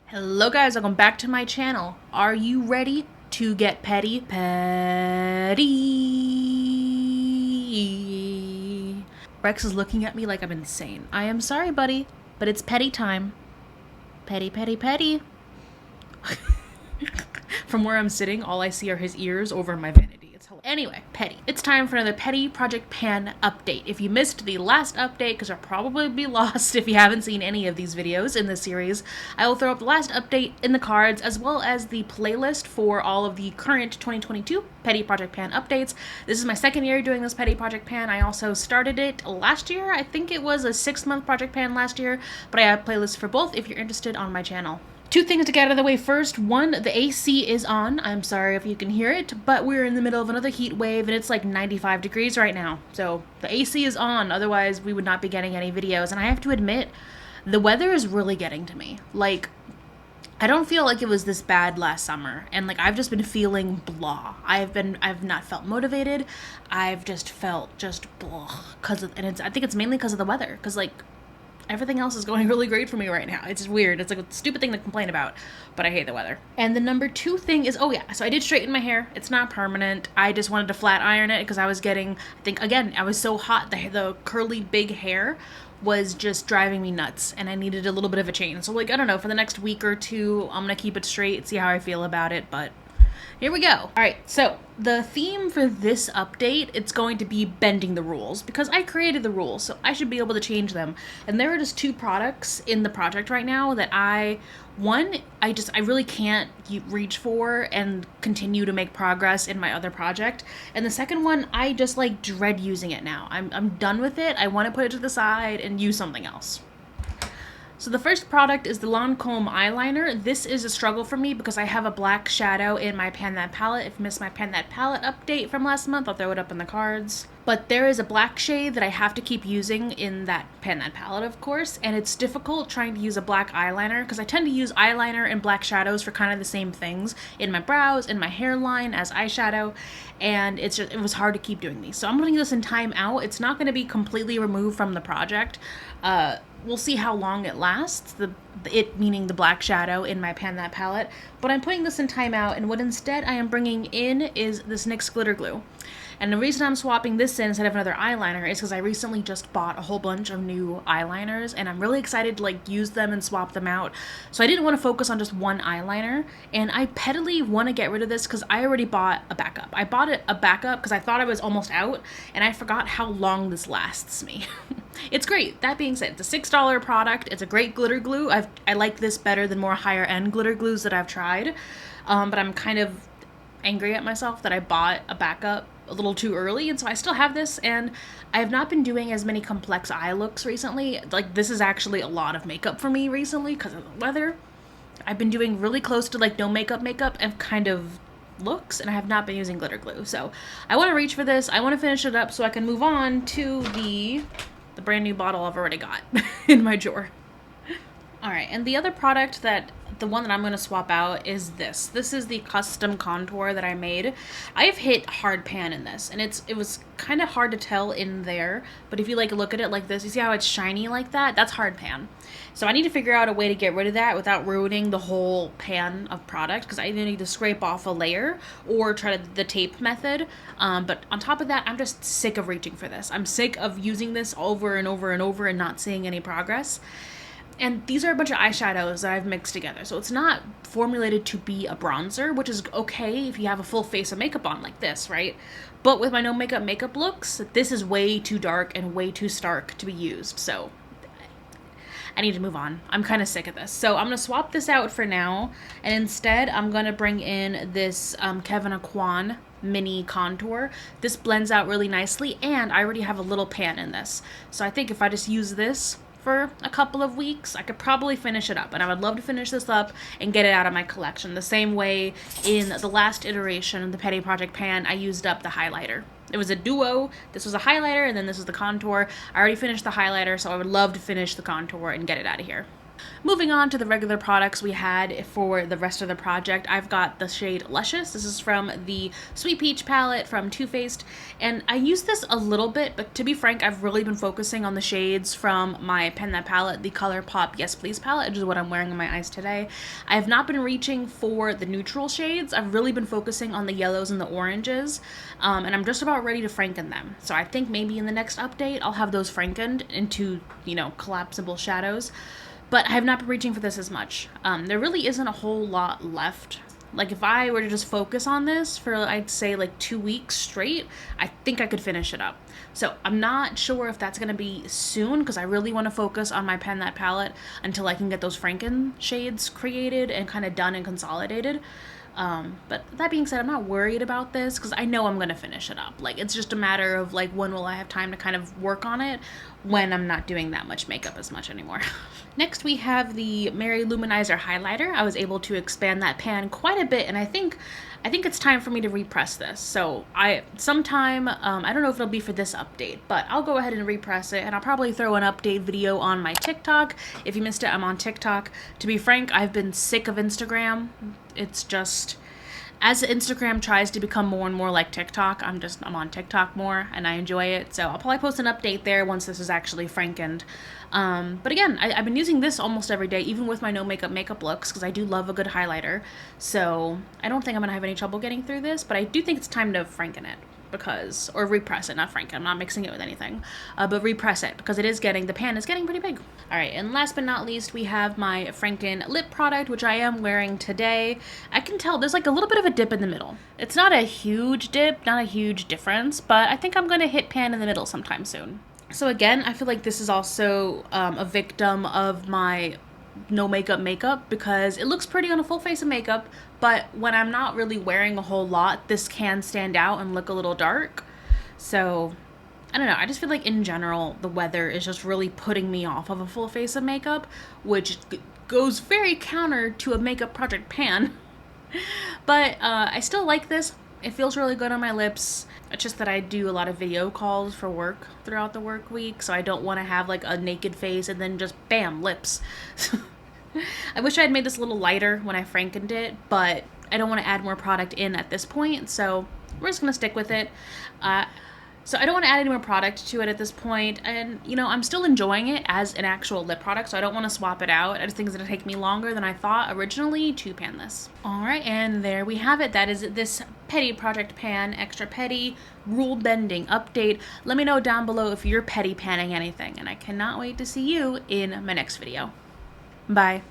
Hello guys, welcome back to my channel. Are you ready to get petty? Petty. Rex is looking at me like I'm insane. I am sorry, buddy, but it's petty time. Petty, petty, petty. From where I'm sitting, all I see are his ears over my vanity. It's hilarious. Anyway, petty. It's time for another Petty Project Pan update. If you missed the last update, because I'll probably be lost if you haven't seen any of these videos in this series, I will throw up the last update in the cards, as well as the playlist for all of the current 2022 Petty Project Pan updates. This is my second year doing this Petty Project Pan. I also started it last year. I think it was a 6-month Project Pan last year, but I have playlists for both if you're interested on my channel. Two things to get out of the way first. One, the AC is on. I'm sorry if you can hear it, but we're in the middle of another heat wave and it's like 95 degrees right now. So the AC is on, otherwise we would not be getting any videos. And I have to admit, the weather is really getting to me. Like, I don't feel like it was this bad last summer, and like I've just been feeling blah. I've not felt motivated. I've just felt just blah I think it's mainly because of the weather, because like everything else is going really great for me right now. It's weird. It's like a stupid thing to complain about, but I hate the weather. And the number two thing is, oh yeah, so I did straighten my hair. It's not permanent. I just wanted to flat iron it because I was getting, I think, again, I was so hot. The curly big hair was just driving me nuts, and I needed a little bit of a change. So like, I don't know, for the next week or two, I'm gonna keep it straight, see how I feel about it, but here we go. All right, so the theme for this update, it's going to be bending the rules, because I created the rules, so I should be able to change them. And there are just two products in the project right now that I really can't reach for and continue to make progress in my other project. And the second one, I just like dread using it now. I'm done with it. I want to put it to the side and use something else. So the first product is the Lancome eyeliner. This is a struggle for me because I have a black shadow in my Pan That palette. If you missed my Pan That palette update from last month, I'll throw it up in the cards. But there is a black shade that I have to keep using in that Pan That palette, of course, and it's difficult trying to use a black eyeliner because I tend to use eyeliner and black shadows for kind of the same things in my brows and my hairline as eyeshadow, and it was hard to keep doing these. So I'm putting this in timeout. It's not going to be completely removed from the project. We'll see how long it lasts, it meaning the black shadow in my Pan That palette, but I'm putting this in timeout, and what instead I am bringing in is this Nyx Glitter Glue. And the reason I'm swapping this in instead of another eyeliner is because I recently just bought a whole bunch of new eyeliners, and I'm really excited to like use them and swap them out. So I didn't want to focus on just one eyeliner, and I pettily want to get rid of this because I already bought a backup. I bought a backup because I thought I was almost out, and I forgot how long this lasts me. It's great. That being said, it's a $6 product. It's a great glitter glue. I like this better than more higher end glitter glues that I've tried, but I'm kind of angry at myself that I bought a backup a little too early, and so I still have this, and I have not been doing as many complex eye looks recently. Like, this is actually a lot of makeup for me recently because of the weather. I've been doing really close to like no makeup and kind of looks, and I have not been using glitter glue. So I want to reach for this. I want to finish it up so I can move on to the brand new bottle I've already got in my drawer. All right, and the other product the one that I'm going to swap out is this. This is the custom contour that I made. I have hit hard pan in this, and it was kind of hard to tell in there, but if you like look at it like this, you see how it's shiny like that? That's hard pan. So I need to figure out a way to get rid of that without ruining the whole pan of product, because I either need to scrape off a layer or try the tape method. But on top of that, I'm just sick of reaching for this. I'm sick of using this over and over and over and not seeing any progress. And these are a bunch of eyeshadows that I've mixed together. So it's not formulated to be a bronzer, which is okay if you have a full face of makeup on like this, right? But with my no makeup looks, this is way too dark and way too stark to be used. So I need to move on. I'm kind of sick of this. So I'm going to swap this out for now. And instead, I'm going to bring in this Kevin Aquan mini contour. This blends out really nicely, and I already have a little pan in this. So I think if I just use this for a couple of weeks, I could probably finish it up, and I would love to finish this up and get it out of my collection. The same way in the last iteration of the Petty Project Pan, I used up the highlighter. It was a duo. This was a highlighter, and then this was the contour. I already finished the highlighter, so I would love to finish the contour and get it out of here. Moving on to the regular products we had for the rest of the project, I've got the shade Luscious. This is from the Sweet Peach palette from Too Faced, and I use this a little bit, but to be frank, I've really been focusing on the shades from my Pen That palette, the ColourPop Yes Please palette, which is what I'm wearing on my eyes today. I have not been reaching for the neutral shades. I've really been focusing on the yellows and the oranges, and I'm just about ready to Franken them. So I think maybe in the next update, I'll have those Frankened into, you know, collapsible shadows. But I have not been reaching for this as much. There really isn't a whole lot left. Like, if I were to just focus on this for, I'd say, like 2 weeks straight, I think I could finish it up. So I'm not sure if that's going to be soon, because I really want to focus on my Pen That palette until I can get those Franken shades created and kind of done and consolidated. But that being said, I'm not worried about this because I know I'm going to finish it up. Like, it's just a matter of, like, when will I have time to kind of work on it when I'm not doing that much makeup as much anymore. Next, we have the Mary Luminizer highlighter. I was able to expand that pan quite a bit, and I think it's time for me to repress this. So sometime, I don't know if it'll be for this update, but I'll go ahead and repress it, and I'll probably throw an update video on my TikTok. If you missed it, I'm on TikTok. To be frank, I've been sick of Instagram. It's just, as Instagram tries to become more and more like TikTok, I'm on TikTok more, and I enjoy it. So I'll probably post an update there once this is actually Frankened. But again, I've been using this almost every day, even with my no makeup looks, because I do love a good highlighter. So I don't think I'm going to have any trouble getting through this, but I do think it's time to Franken it. Or repress it, not Franken. I'm not mixing it with anything, but repress it because the pan is getting pretty big. All right, and last but not least, we have my Franken Lip Product, which I am wearing today. I can tell there's like a little bit of a dip in the middle. It's not a huge dip, not a huge difference, but I think I'm gonna hit pan in the middle sometime soon. So again, I feel like this is also a victim of my no makeup because it looks pretty on a full face of makeup, but when I'm not really wearing a whole lot, this can stand out and look a little dark. So I don't know, I just feel like in general the weather is just really putting me off of a full face of makeup, which goes very counter to a makeup project pan. But I still like this. It feels really good on my lips. It's just that I do a lot of video calls for work throughout the work week, so I don't want to have like a naked face and then just bam, lips. I wish I had made this a little lighter when I Frankened it, but I don't want to add more product in at this point, so we're just going to stick with it. So I don't want to add any more product to it at this point, and you know, I'm still enjoying it as an actual lip product, so I don't want to swap it out. I just think it's going to take me longer than I thought originally to pan this. Alright, and there we have it. That is this Petty Project Pan Extra Petty Rule Bending Update. Let me know down below if you're petty panning anything, and I cannot wait to see you in my next video. Bye.